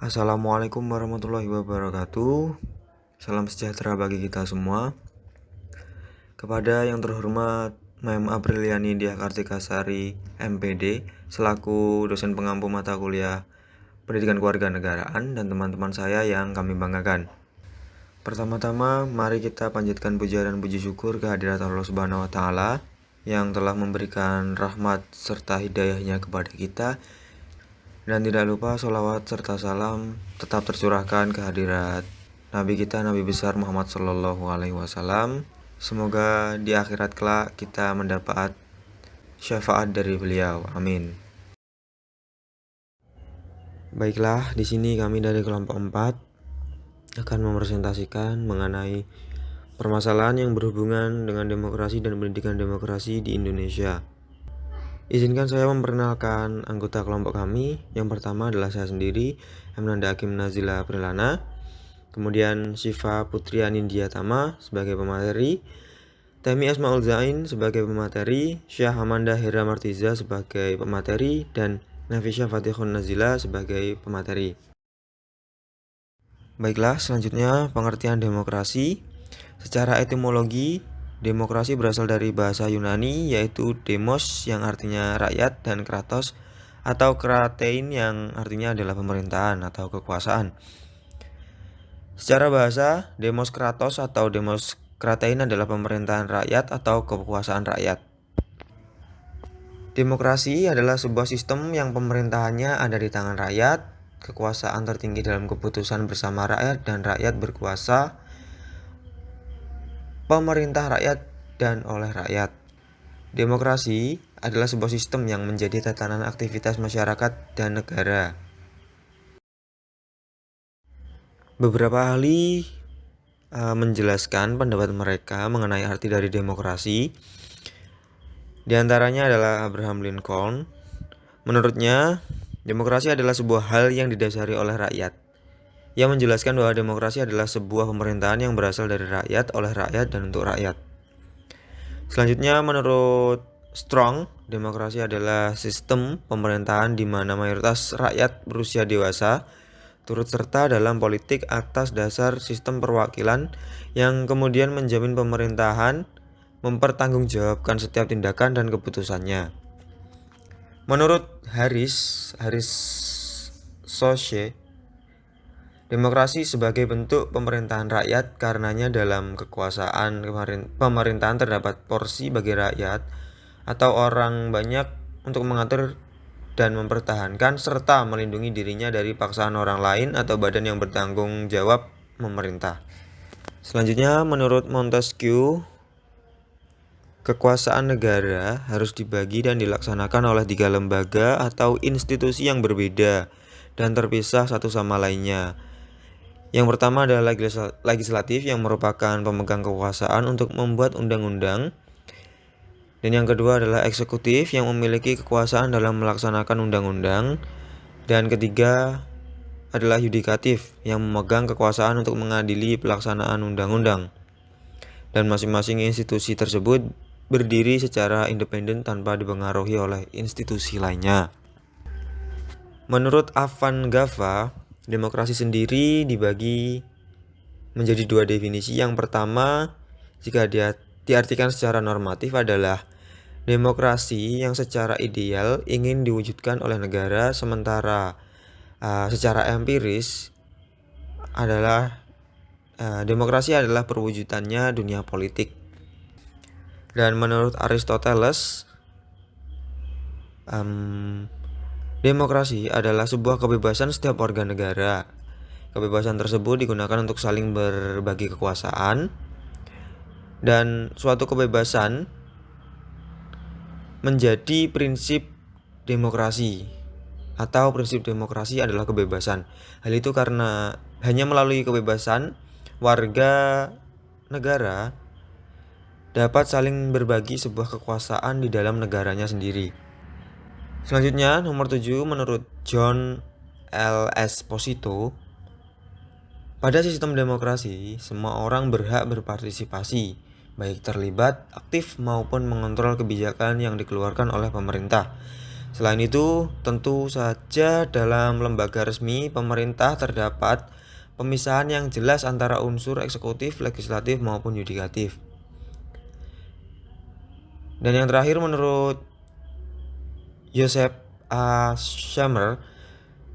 Assalamualaikum warahmatullahi wabarakatuh. Salam sejahtera bagi kita semua. Kepada yang terhormat Mem Apriliani Diah Kartikasari MPD selaku dosen pengampu mata kuliah Pendidikan Kewarganegaraan dan teman-teman saya yang kami banggakan. Pertama-tama mari kita panjatkan puja dan puji syukur kehadirat Allah Subhanahu wa taala yang telah memberikan rahmat serta hidayahnya kepada kita. Dan tidak lupa sholawat serta salam tetap tercurahkan kehadirat Nabi kita, Nabi besar Muhammad Sallallahu Alaihi Wasallam. Semoga di akhirat kelak kita mendapat syafaat dari beliau. Amin. Baiklah, di sini kami dari kelompok 4 akan mempresentasikan mengenai permasalahan yang berhubungan dengan demokrasi dan pendidikan demokrasi di Indonesia. Izinkan saya memperkenalkan anggota kelompok kami. Yang pertama adalah saya sendiri, Emnanda Hakim Nazila Prilana. Kemudian Syifa Putri Anindya Tama sebagai pemateri, Temi Asmaul Zain sebagai pemateri, Syah Amanda Hera Martiza sebagai pemateri, dan Nafisha Fatihun Nazila sebagai pemateri. Baiklah, selanjutnya pengertian demokrasi. Secara etimologi, demokrasi berasal dari bahasa Yunani yaitu demos yang artinya rakyat dan kratos atau kratein yang artinya adalah pemerintahan atau kekuasaan. Secara bahasa, demos kratos atau demos kratein adalah pemerintahan rakyat atau kekuasaan rakyat. Demokrasi adalah sebuah sistem yang pemerintahannya ada di tangan rakyat, kekuasaan tertinggi dalam keputusan bersama rakyat dan rakyat berkuasa, pemerintah rakyat dan oleh rakyat. Demokrasi adalah sebuah sistem yang menjadi tatanan aktivitas masyarakat dan negara. Beberapa ahli menjelaskan pendapat mereka mengenai arti dari demokrasi. Di antaranya adalah Abraham Lincoln. Menurutnya, demokrasi adalah sebuah hal yang didasari oleh rakyat. Ia menjelaskan bahwa demokrasi adalah sebuah pemerintahan yang berasal dari rakyat, oleh rakyat, dan untuk rakyat. Selanjutnya, menurut Strong, demokrasi adalah sistem pemerintahan di mana mayoritas rakyat berusia dewasa turut serta dalam politik atas dasar sistem perwakilan yang kemudian menjamin pemerintahan mempertanggungjawabkan setiap tindakan dan keputusannya. Menurut Harris Soche, demokrasi sebagai bentuk pemerintahan rakyat karenanya dalam kekuasaan pemerintahan terdapat porsi bagi rakyat atau orang banyak untuk mengatur dan mempertahankan serta melindungi dirinya dari paksaan orang lain atau badan yang bertanggung jawab memerintah. Selanjutnya, menurut Montesquieu, kekuasaan negara harus dibagi dan dilaksanakan oleh 3 lembaga atau institusi yang berbeda dan terpisah satu sama lainnya. Yang pertama adalah legislatif yang merupakan pemegang kekuasaan untuk membuat undang-undang. Dan yang kedua adalah eksekutif yang memiliki kekuasaan dalam melaksanakan undang-undang. Dan ketiga adalah yudikatif yang memegang kekuasaan untuk mengadili pelaksanaan undang-undang. Dan masing-masing institusi tersebut berdiri secara independen tanpa dipengaruhi oleh institusi lainnya. Menurut Avan Gava, demokrasi sendiri dibagi menjadi 2 definisi. Yang pertama, jika diartikan secara normatif adalah demokrasi yang secara ideal ingin diwujudkan oleh negara, sementara secara empiris adalah demokrasi adalah perwujudannya dunia politik. Dan menurut Aristoteles, demokrasi adalah sebuah kebebasan setiap warga negara. Kebebasan tersebut digunakan untuk saling berbagi kekuasaan, dan suatu kebebasan menjadi prinsip demokrasi, atau prinsip demokrasi adalah kebebasan. Hal itu karena hanya melalui kebebasan warga negara dapat saling berbagi sebuah kekuasaan di dalam negaranya sendiri. Selanjutnya, nomor 7, menurut John L. Esposito, pada sistem demokrasi, semua orang berhak berpartisipasi, baik terlibat, aktif, maupun mengontrol kebijakan yang dikeluarkan oleh pemerintah. Selain itu, tentu saja dalam lembaga resmi pemerintah terdapat pemisahan yang jelas antara unsur eksekutif, legislatif maupun yudikatif. Dan yang terakhir menurut Joseph A. Schummer,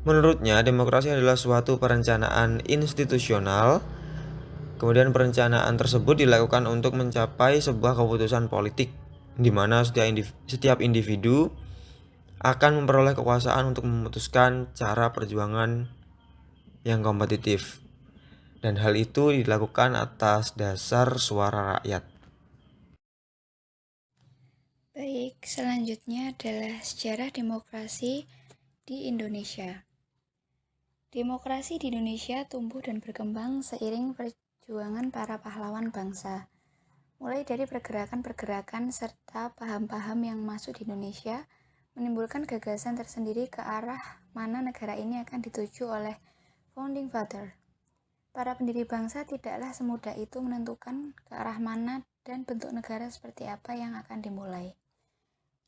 menurutnya demokrasi adalah suatu perencanaan institusional. Kemudian perencanaan tersebut dilakukan untuk mencapai sebuah keputusan politik, di mana setiap individu akan memperoleh kekuasaan untuk memutuskan cara perjuangan yang kompetitif. Dan hal itu dilakukan atas dasar suara rakyat. Baik, selanjutnya adalah sejarah demokrasi di Indonesia. Demokrasi di Indonesia tumbuh dan berkembang seiring perjuangan para pahlawan bangsa. Mulai dari pergerakan-pergerakan serta paham-paham yang masuk di Indonesia, menimbulkan gagasan tersendiri ke arah mana negara ini akan dituju oleh Founding Father. Para pendiri bangsa tidaklah semudah itu menentukan ke arah mana dan bentuk negara seperti apa yang akan dimulai.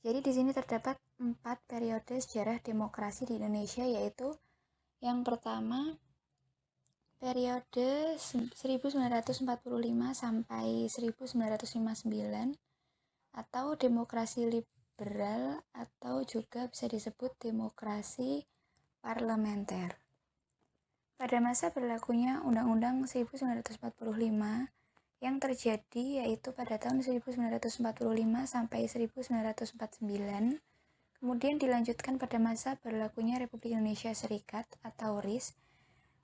Jadi di sini terdapat 4 periode sejarah demokrasi di Indonesia, yaitu yang pertama periode 1945 sampai 1959 atau demokrasi liberal atau juga bisa disebut demokrasi parlementer. Pada masa berlakunya Undang-Undang 1945 yang terjadi yaitu pada tahun 1945 sampai 1949, kemudian dilanjutkan pada masa berlakunya Republik Indonesia Serikat atau RIS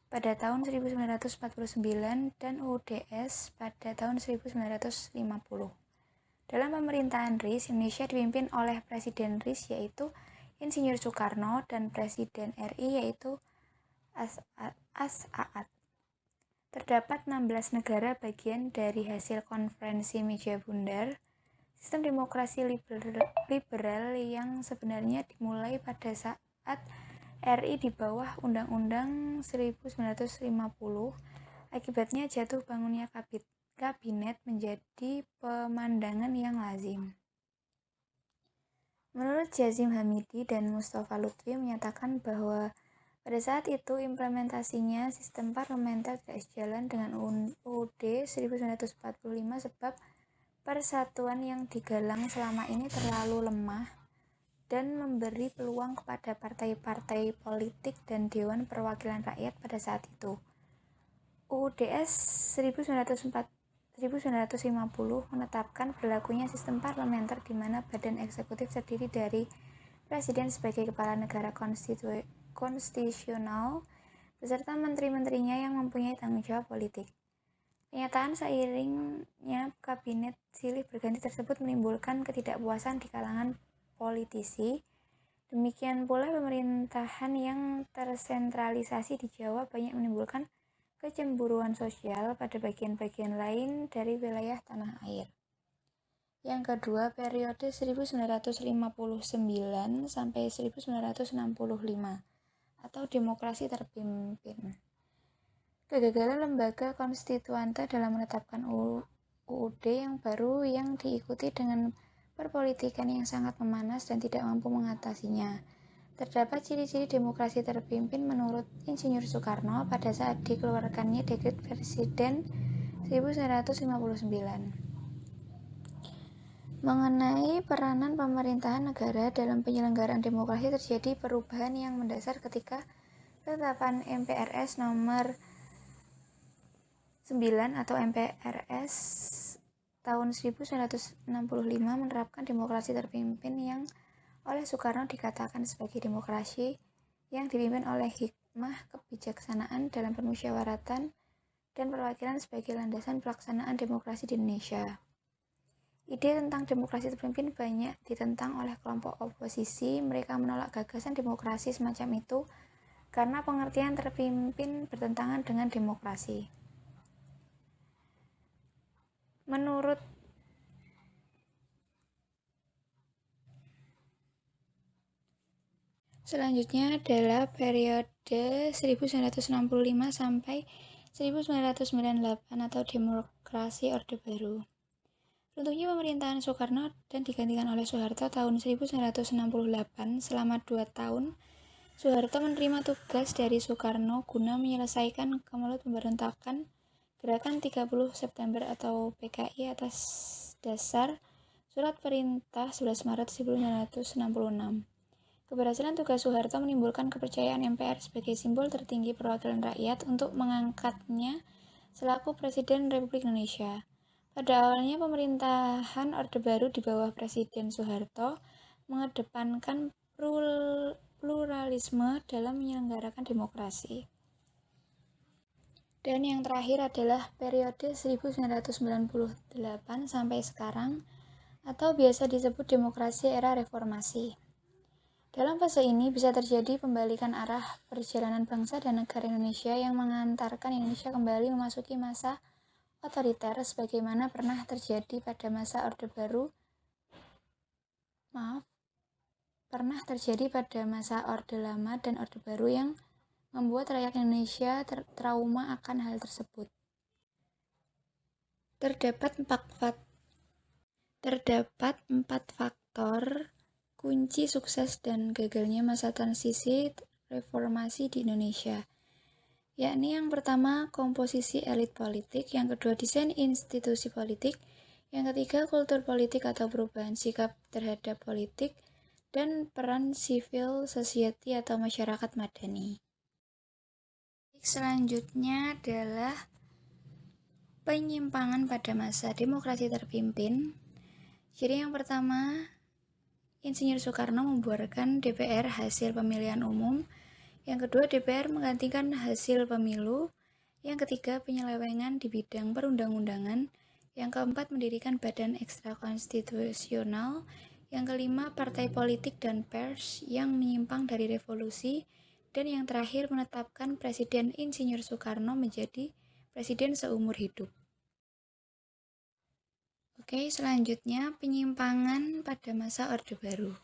pada tahun 1949 dan UUDS pada tahun 1950. Dalam pemerintahan RIS, Indonesia dipimpin oleh Presiden RIS yaitu Insinyur Soekarno dan Presiden RI yaitu As-Saad. Terdapat 16 negara bagian dari hasil konferensi meja bundar. Sistem demokrasi liberal yang sebenarnya dimulai pada saat RI di bawah Undang-Undang 1950. Akibatnya jatuh bangunnya kabinet menjadi pemandangan yang lazim. Menurut Jazim Hamidi dan Mustafa Lutfi menyatakan bahwa pada saat itu implementasinya sistem parlementer tidak sejalan dengan UUD 1945 sebab persatuan yang digalang selama ini terlalu lemah dan memberi peluang kepada partai-partai politik dan Dewan Perwakilan Rakyat pada saat itu. UUDS 1950 menetapkan berlakunya sistem parlementer di mana badan eksekutif terdiri dari Presiden sebagai kepala negara konstitusional beserta menteri-menterinya yang mempunyai tanggung jawab politik. Kenyataan seiringnya kabinet silih berganti tersebut menimbulkan ketidakpuasan di kalangan politisi. Demikian pula pemerintahan yang tersentralisasi di Jawa banyak menimbulkan kecemburuan sosial pada bagian-bagian lain dari wilayah tanah air. Yang kedua, periode 1959 sampai 1965 atau demokrasi terpimpin. Kegagalan lembaga konstituante dalam menetapkan UUD yang baru yang diikuti dengan perpolitikan yang sangat memanas dan tidak mampu mengatasinya. Terdapat ciri-ciri demokrasi terpimpin menurut Insinyur Soekarno pada saat dikeluarkannya Dekret Presiden 1959. Mengenai peranan pemerintahan negara dalam penyelenggaraan demokrasi terjadi perubahan yang mendasar ketika ketetapan MPRS nomor 9 atau MPRS tahun 1965 menerapkan demokrasi terpimpin yang oleh Soekarno dikatakan sebagai demokrasi yang dipimpin oleh hikmah kebijaksanaan dalam permusyawaratan dan perwakilan sebagai landasan pelaksanaan demokrasi di Indonesia. Ide tentang demokrasi terpimpin banyak ditentang oleh kelompok oposisi. Mereka menolak gagasan demokrasi semacam itu karena pengertian terpimpin bertentangan dengan demokrasi. Menurut selanjutnya adalah periode 1965 sampai 1998 atau demokrasi Orde Baru. Runtuhnya pemerintahan Soekarno dan digantikan oleh Soeharto tahun 1968. Selama 2 tahun, Soeharto menerima tugas dari Soekarno guna menyelesaikan kemelut pemberontakan Gerakan 30 September atau PKI atas dasar Surat Perintah 11 Maret 1966. Keberhasilan tugas Soeharto menimbulkan kepercayaan MPR sebagai simbol tertinggi perwakilan rakyat untuk mengangkatnya selaku Presiden Republik Indonesia. Pada awalnya pemerintahan Orde Baru di bawah Presiden Soeharto mengedepankan pluralisme dalam menyelenggarakan demokrasi. Dan yang terakhir adalah periode 1998 sampai sekarang atau biasa disebut demokrasi era reformasi. Dalam fase ini bisa terjadi pembalikan arah perjalanan bangsa dan negara Indonesia yang mengantarkan Indonesia kembali memasuki masa otoriter sebagaimana pernah terjadi pada masa Orde Baru. Pernah terjadi pada masa Orde Lama dan Orde Baru yang membuat rakyat Indonesia trauma akan hal tersebut. Terdapat empat faktor kunci sukses dan gagalnya masa transisi reformasi di Indonesia, yakni yang pertama komposisi elit politik, yang kedua desain institusi politik, yang ketiga kultur politik atau perubahan sikap terhadap politik, dan peran civil society atau masyarakat madani. Selanjutnya adalah penyimpangan pada masa demokrasi terpimpin. Jadi yang pertama, Insinyur Soekarno membuarkan DPR hasil pemilihan umum. Yang kedua, DPR menggantikan hasil pemilu. Yang ketiga, penyelewengan di bidang perundang-undangan. Yang keempat, mendirikan badan ekstrakonstitusional. Yang kelima, partai politik dan pers yang menyimpang dari revolusi. Dan yang terakhir, menetapkan Presiden Insinyur Soekarno menjadi presiden seumur hidup. Oke, selanjutnya penyimpangan pada masa Orde Baru.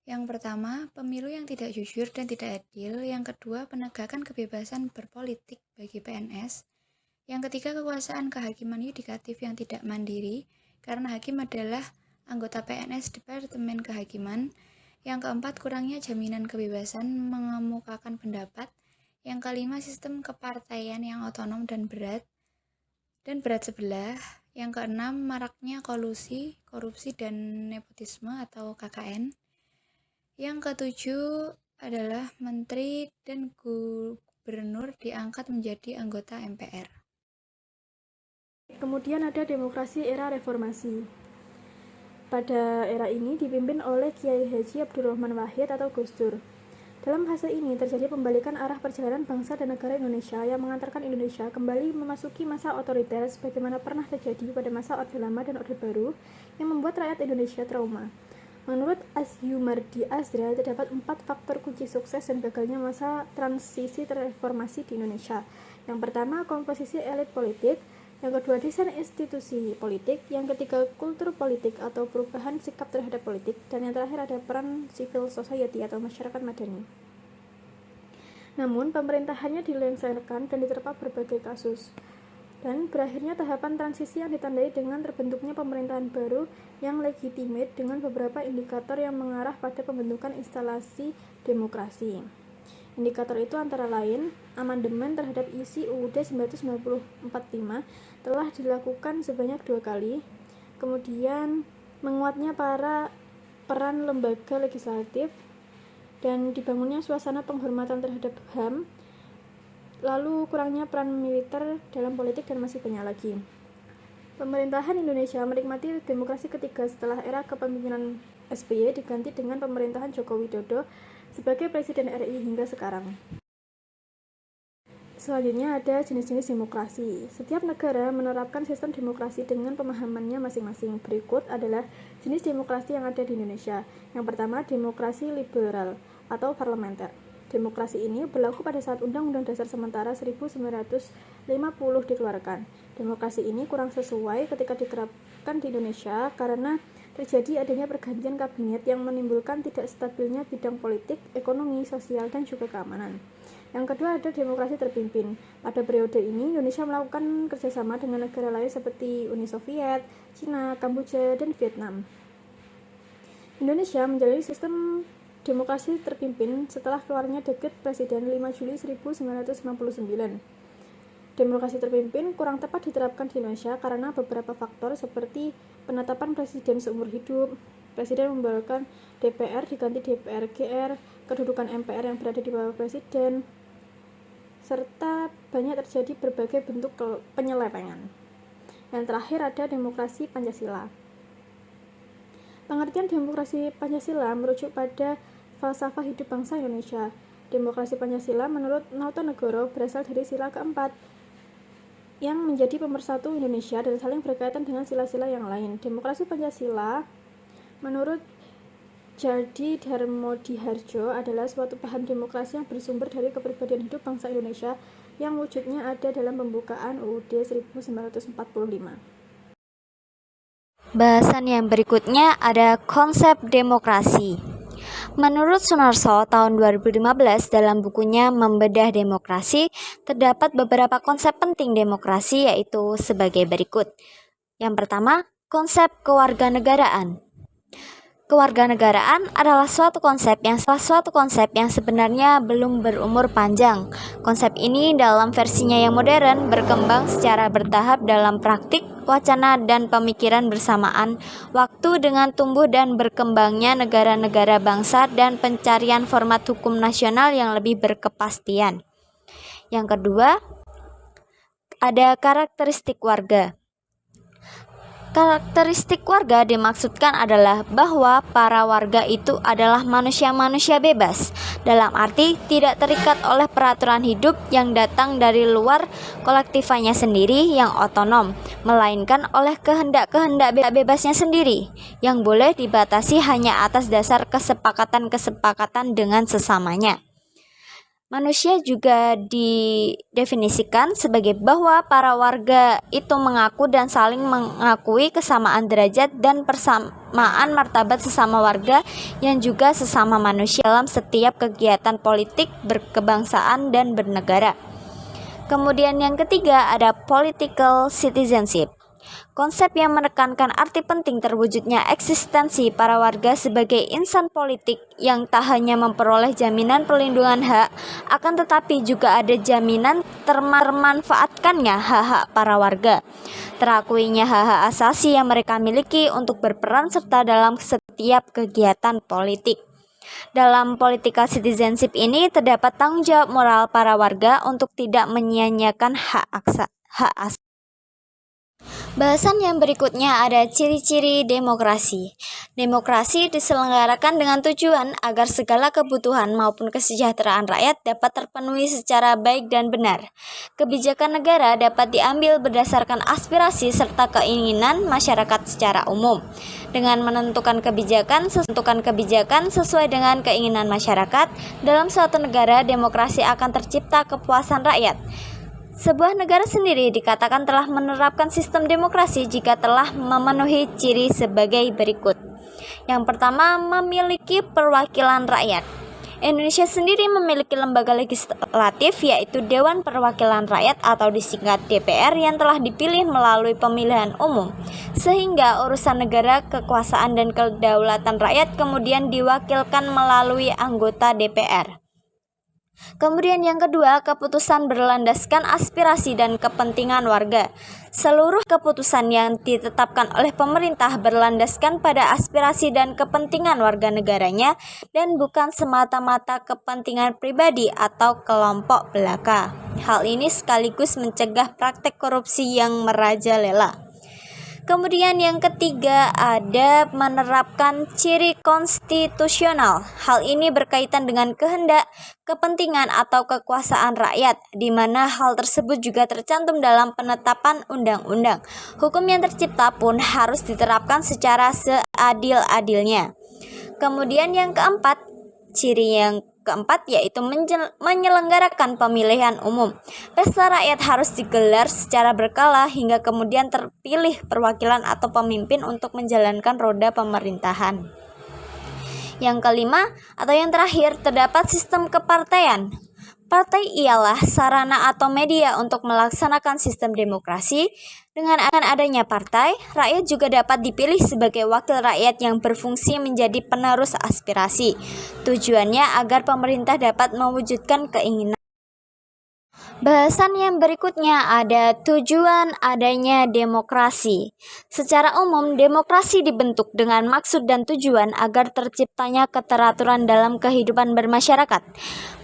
Yang pertama, pemilu yang tidak jujur dan tidak adil. Yang kedua, penegakan kebebasan berpolitik bagi PNS. Yang ketiga, kekuasaan kehakiman yudikatif yang tidak mandiri, karena hakim adalah anggota PNS Departemen Kehakiman. Yang keempat, kurangnya jaminan kebebasan mengemukakan pendapat. Yang kelima, sistem kepartaian yang otonom dan berat sebelah. Yang keenam, maraknya kolusi, korupsi, dan nepotisme atau KKN. Yang ketujuh adalah menteri dan gubernur diangkat menjadi anggota MPR. Kemudian ada demokrasi era reformasi. Pada era ini dipimpin oleh Kiai Haji Abdurrahman Wahid atau Gus Dur. Dalam fase ini terjadi pembalikan arah perjalanan bangsa dan negara Indonesia yang mengantarkan Indonesia kembali memasuki masa otoriter sebagaimana pernah terjadi pada masa Orde Lama dan Orde Baru yang membuat rakyat Indonesia trauma. Menurut Asyumardi Azra, terdapat 4 faktor kunci sukses dan gagalnya masa transisi reformasi di Indonesia. Yang pertama, komposisi elit politik. Yang kedua, desain institusi politik. Yang ketiga, kultur politik atau perubahan sikap terhadap politik. Dan yang terakhir ada peran civil society atau masyarakat madani. Namun, pemerintahannya dilengsarkan dan diterpa berbagai kasus. Dan berakhirnya tahapan transisi yang ditandai dengan terbentuknya pemerintahan baru yang legitimate dengan beberapa indikator yang mengarah pada pembentukan instalasi demokrasi. Indikator itu antara lain, amandemen terhadap isi UUD 1945 telah dilakukan sebanyak 2 kali, kemudian menguatnya peran lembaga legislatif, dan dibangunnya suasana penghormatan terhadap HAM, lalu kurangnya peran militer dalam politik, dan masih banyak lagi. Pemerintahan Indonesia menikmati demokrasi ketiga setelah era kepemimpinan SBY diganti dengan pemerintahan Joko Widodo sebagai Presiden RI hingga sekarang. Selanjutnya ada jenis-jenis demokrasi. Setiap negara menerapkan sistem demokrasi dengan pemahamannya masing-masing. Berikut adalah jenis demokrasi yang ada di Indonesia. Yang pertama, demokrasi liberal atau parlementer. Demokrasi ini berlaku pada saat Undang-Undang Dasar Sementara 1950 dikeluarkan. Demokrasi ini kurang sesuai ketika diterapkan di Indonesia karena terjadi adanya pergantian kabinet yang menimbulkan tidak stabilnya bidang politik, ekonomi, sosial, dan juga keamanan. Yang kedua ada demokrasi terpimpin. Pada periode ini, Indonesia melakukan kerjasama dengan negara lain seperti Uni Soviet, Cina, Kamboja, dan Vietnam. Indonesia menjalani sistem demokrasi terpimpin setelah keluarnya dekret Presiden 5 Juli 1999. Demokrasi terpimpin kurang tepat diterapkan di Indonesia karena beberapa faktor seperti penetapan presiden seumur hidup, presiden membolehkan DPR diganti DPR GR, kedudukan MPR yang berada di bawah presiden, serta banyak terjadi berbagai bentuk penyelewengan. Yang terakhir ada demokrasi Pancasila. Pengertian demokrasi Pancasila merujuk pada falsafah hidup bangsa Indonesia. Demokrasi Pancasila menurut Nautonegoro berasal dari sila keempat yang menjadi pemersatu Indonesia dan saling berkaitan dengan sila-sila yang lain. Demokrasi Pancasila menurut Djardi Darmodihardjo adalah suatu paham demokrasi yang bersumber dari kepribadian hidup bangsa Indonesia yang wujudnya ada dalam pembukaan UUD 1945. Bahasan yang berikutnya ada konsep demokrasi. Menurut Sunarso tahun 2015 dalam bukunya Membedah Demokrasi, terdapat beberapa konsep penting demokrasi yaitu sebagai berikut. Yang pertama, konsep kewarganegaraan. Kewarganegaraan adalah suatu konsep yang sebenarnya belum berumur panjang. Konsep ini dalam versinya yang modern berkembang secara bertahap dalam praktik, wacana, dan pemikiran bersamaan waktu dengan tumbuh dan berkembangnya negara-negara bangsa dan pencarian format hukum nasional yang lebih berkepastian. Yang kedua, ada karakteristik warga. Karakteristik warga dimaksudkan adalah bahwa para warga itu adalah manusia-manusia bebas, dalam arti tidak terikat oleh peraturan hidup yang datang dari luar kolektifannya sendiri yang otonom, melainkan oleh kehendak-kehendak bebasnya sendiri, yang boleh dibatasi hanya atas dasar kesepakatan-kesepakatan dengan sesamanya. Manusia juga didefinisikan sebagai bahwa para warga itu mengaku dan saling mengakui kesamaan derajat dan persamaan martabat sesama warga yang juga sesama manusia dalam setiap kegiatan politik, berkebangsaan, dan bernegara. Kemudian yang ketiga ada political citizenship. Konsep yang menekankan arti penting terwujudnya eksistensi para warga sebagai insan politik yang tak hanya memperoleh jaminan perlindungan hak, akan tetapi juga ada jaminan termanfaatkannya hak-hak para warga, terakuinya hak-hak asasi yang mereka miliki untuk berperan serta dalam setiap kegiatan politik. Dalam political citizenship ini terdapat tanggung jawab moral para warga untuk tidak menyia-nyiakan hak asasi. Bahasan yang berikutnya ada ciri-ciri demokrasi. Demokrasi diselenggarakan dengan tujuan agar segala kebutuhan maupun kesejahteraan rakyat dapat terpenuhi secara baik dan benar. Kebijakan negara dapat diambil berdasarkan aspirasi serta keinginan masyarakat secara umum. Dengan menentukan kebijakan sesuai dengan keinginan masyarakat, dalam suatu negara demokrasi akan tercipta kepuasan rakyat. Sebuah negara sendiri dikatakan telah menerapkan sistem demokrasi jika telah memenuhi ciri sebagai berikut. Yang pertama, memiliki perwakilan rakyat. Indonesia sendiri memiliki lembaga legislatif yaitu Dewan Perwakilan Rakyat atau disingkat DPR yang telah dipilih melalui pemilihan umum, sehingga urusan negara, kekuasaan, dan kedaulatan rakyat kemudian diwakilkan melalui anggota DPR. Kemudian yang kedua, keputusan berlandaskan aspirasi dan kepentingan warga. Seluruh keputusan yang ditetapkan oleh pemerintah berlandaskan pada aspirasi dan kepentingan warga negaranya dan bukan semata-mata kepentingan pribadi atau kelompok belaka. Hal ini sekaligus mencegah praktek korupsi yang merajalela. Kemudian yang ketiga ada menerapkan ciri konstitusional. Hal ini berkaitan dengan kehendak, kepentingan atau kekuasaan rakyat, di mana hal tersebut juga tercantum dalam penetapan undang-undang. Hukum yang tercipta pun harus diterapkan secara seadil-adilnya. Kemudian yang keempat, ciri yang keempat yaitu menyelenggarakan pemilihan umum. Pesta rakyat harus digelar secara berkala hingga kemudian terpilih perwakilan atau pemimpin untuk menjalankan roda pemerintahan. Yang kelima atau yang terakhir terdapat sistem kepartaian. Partai ialah sarana atau media untuk melaksanakan sistem demokrasi. Dengan adanya partai, rakyat juga dapat dipilih sebagai wakil rakyat yang berfungsi menjadi penerus aspirasi. Tujuannya agar pemerintah dapat mewujudkan keinginan. Bahasan yang berikutnya ada tujuan adanya demokrasi. Secara umum, demokrasi dibentuk dengan maksud dan tujuan agar terciptanya keteraturan dalam kehidupan bermasyarakat,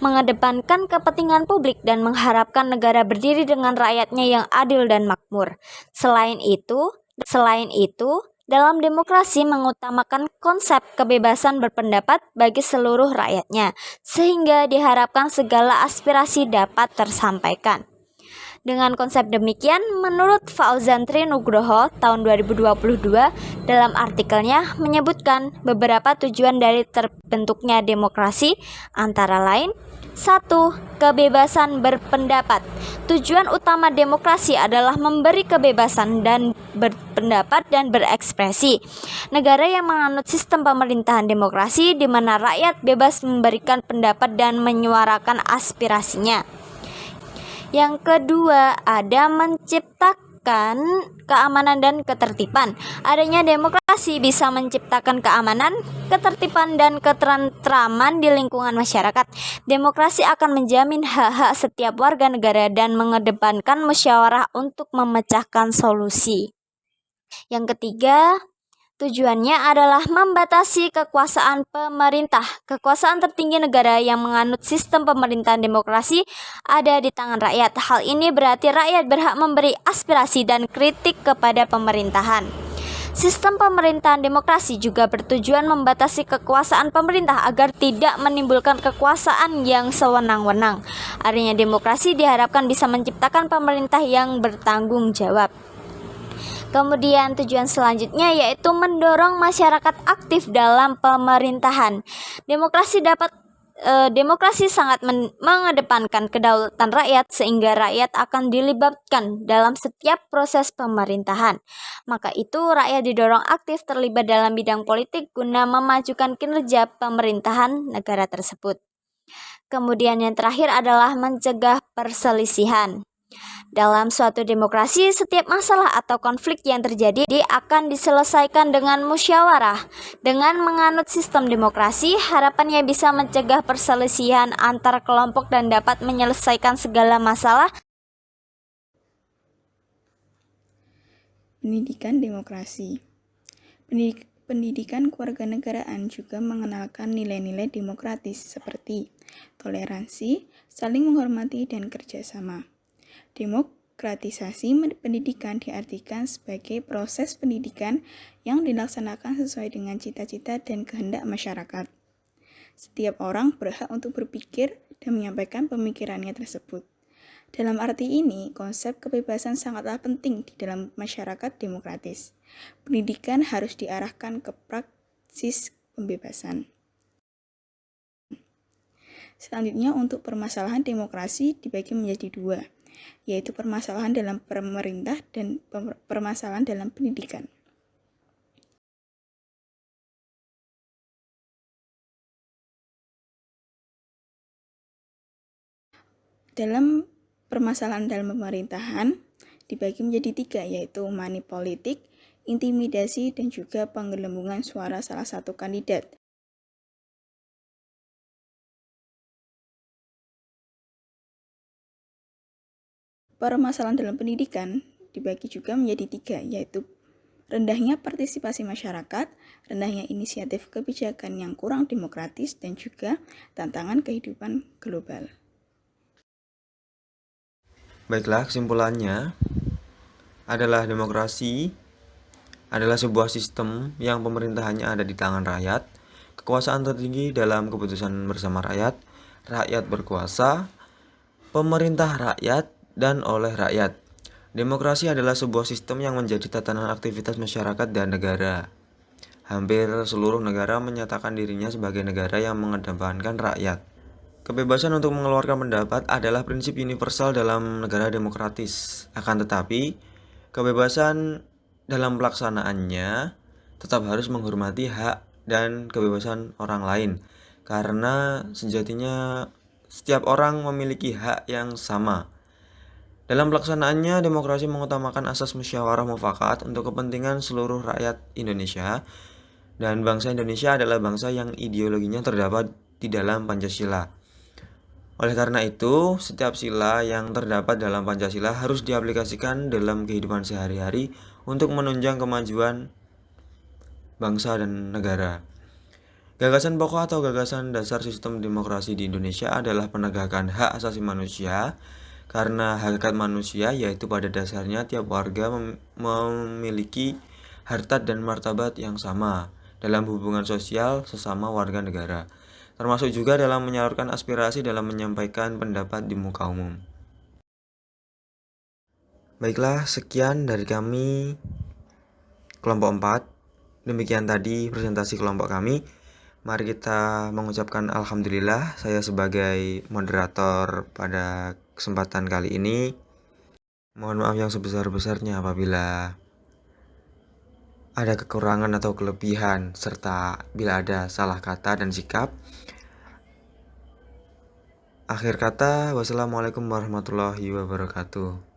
mengedepankan kepentingan publik dan mengharapkan negara berdiri dengan rakyatnya yang adil dan makmur. Selain itu, dalam demokrasi mengutamakan konsep kebebasan berpendapat bagi seluruh rakyatnya, sehingga diharapkan segala aspirasi dapat tersampaikan. Dengan konsep demikian, menurut Fauzan Trinugroho tahun 2022 dalam artikelnya menyebutkan beberapa tujuan dari terbentuknya demokrasi, antara lain 1. Kebebasan berpendapat. Tujuan utama demokrasi adalah memberi kebebasan dan berpendapat dan berekspresi. Negara yang menganut sistem pemerintahan demokrasi di mana rakyat bebas memberikan pendapat dan menyuarakan aspirasinya. Yang kedua, ada menciptakan keamanan dan ketertiban. Adanya demokrasi bisa menciptakan keamanan, ketertiban, dan ketentraman di lingkungan masyarakat. Demokrasi akan menjamin hak-hak setiap warga negara dan mengedepankan musyawarah untuk memecahkan solusi. Yang ketiga, tujuannya adalah membatasi kekuasaan pemerintah. Kekuasaan tertinggi negara yang menganut sistem pemerintahan demokrasi ada di tangan rakyat. Hal ini berarti rakyat berhak memberi aspirasi dan kritik kepada pemerintahan. Sistem pemerintahan demokrasi juga bertujuan membatasi kekuasaan pemerintah agar tidak menimbulkan kekuasaan yang sewenang-wenang. Adanya demokrasi diharapkan bisa menciptakan pemerintah yang bertanggung jawab. Kemudian tujuan selanjutnya yaitu mendorong masyarakat aktif dalam pemerintahan. Demokrasi sangat mengedepankan kedaulatan rakyat sehingga rakyat akan dilibatkan dalam setiap proses pemerintahan. Maka itu rakyat didorong aktif terlibat dalam bidang politik guna memajukan kinerja pemerintahan negara tersebut. Kemudian yang terakhir adalah mencegah perselisihan. Dalam suatu demokrasi, setiap masalah atau konflik yang terjadi akan diselesaikan dengan musyawarah. Dengan menganut sistem demokrasi, harapannya bisa mencegah perselisihan antar kelompok dan dapat menyelesaikan segala masalah. Pendidikan demokrasi. Pendidikan kewarganegaraan juga mengenalkan nilai-nilai demokratis seperti toleransi, saling menghormati, dan kerjasama. Demokratisasi pendidikan diartikan sebagai proses pendidikan yang dilaksanakan sesuai dengan cita-cita dan kehendak masyarakat. Setiap orang berhak untuk berpikir dan menyampaikan pemikirannya tersebut. Dalam arti ini, konsep kebebasan sangatlah penting di dalam masyarakat demokratis. Pendidikan harus diarahkan ke praksis pembebasan. Selanjutnya, untuk permasalahan demokrasi dibagi menjadi dua, yaitu permasalahan dalam pemerintah dan permasalahan dalam pendidikan. Dalam permasalahan dalam pemerintahan dibagi menjadi tiga, yaitu money politik, intimidasi, dan juga penggelembungan suara salah satu kandidat. Permasalahan dalam pendidikan dibagi juga menjadi tiga, yaitu rendahnya partisipasi masyarakat, rendahnya inisiatif kebijakan yang kurang demokratis, dan juga tantangan kehidupan global. Baiklah, kesimpulannya adalah demokrasi adalah sebuah sistem yang pemerintahannya ada di tangan rakyat, kekuasaan tertinggi dalam keputusan bersama rakyat, rakyat berkuasa, pemerintah rakyat, dan oleh rakyat. Demokrasi adalah sebuah sistem yang menjadi tatanan aktivitas masyarakat dan negara. Hampir seluruh negara menyatakan dirinya sebagai negara yang mengedepankan rakyat. Kebebasan untuk mengeluarkan pendapat adalah prinsip universal dalam negara demokratis. Akan tetapi, kebebasan dalam pelaksanaannya tetap harus menghormati hak dan kebebasan orang lain, karena sejatinya setiap orang memiliki hak yang sama. Dalam pelaksanaannya, demokrasi mengutamakan asas musyawarah mufakat untuk kepentingan seluruh rakyat Indonesia, dan bangsa Indonesia adalah bangsa yang ideologinya terdapat di dalam Pancasila. Oleh karena itu, setiap sila yang terdapat dalam Pancasila harus diaplikasikan dalam kehidupan sehari-hari untuk menunjang kemajuan bangsa dan negara. Gagasan pokok atau gagasan dasar sistem demokrasi di Indonesia adalah penegakan hak asasi manusia, karena hakikat manusia yaitu pada dasarnya tiap warga memiliki harkat dan martabat yang sama dalam hubungan sosial sesama warga negara, termasuk juga dalam menyalurkan aspirasi dalam menyampaikan pendapat di muka umum. Baiklah, sekian dari kami kelompok 4. Demikian tadi presentasi kelompok kami. Mari kita mengucapkan alhamdulillah, saya sebagai moderator pada kesempatan kali ini. Mohon maaf yang sebesar-besarnya apabila ada kekurangan atau kelebihan, serta bila ada salah kata dan sikap. Akhir kata, wassalamualaikum warahmatullahi wabarakatuh.